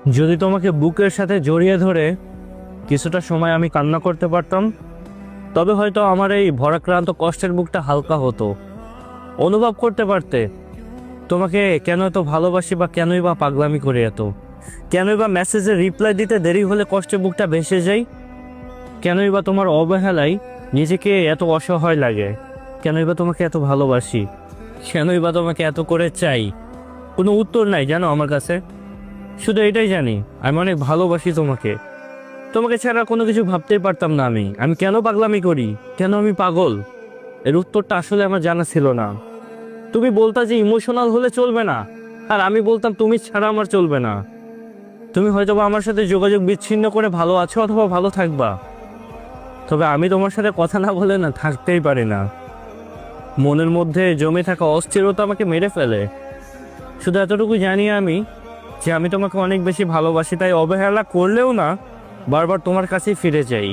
যদি তোমাকে বুকের সাথে জড়িয়ে ধরে কিছুটা সময় আমি কান্না করতে পারতাম, তবে হয়তো আমার এই ভরাক্রান্ত কষ্টের বুকটা হালকা হতো। অনুভব করতে পারতে তোমাকে কেন এত ভালোবাসি, বা কেনই বা পাগলামি করে এত, কেনই বা মেসেজে রিপ্লাই দিতে দেরি হলে কষ্টে বুকটা ভেসে যায়, কেনই বা তোমার অবহেলায় নিজেকে এত অসহায় লাগে, কেনই বা তোমাকে এত ভালোবাসি, কেনই বা তোমাকে এত করে চাই। কোনো উত্তর নাই জানো আমার কাছে। শুধু এটাই জানি আমি অনেক ভালোবাসি তোমাকে। তোমাকে ছাড়া কোনো কিছু ভাবতেই পারতাম না। আমি কেন পাগলামি করি, কেন আমি পাগল, এর উত্তরটা আসলে আমার জানা ছিল না। তুমি বলতা যে ইমোশনাল হলে চলবে না, আর আমি বলতাম তুমি ছাড়া আমার চলবে না। তুমি হয়তো বা আমার সাথে যোগাযোগ বিচ্ছিন্ন করে ভালো আছো অথবা ভালো থাকবা, তবে আমি তোমার সাথে কথা না বলে না থাকতেই পারি না। মনের মধ্যে জমে থাকা অস্থিরতা আমাকে মেরে ফেলে। শুধু এতটুকু জানি আমি যে আমি তোমাকে অনেক বেশি ভালোবাসি, তাই অবহেলা করলেও না বারবার তোমার কাছেই ফিরে যাই।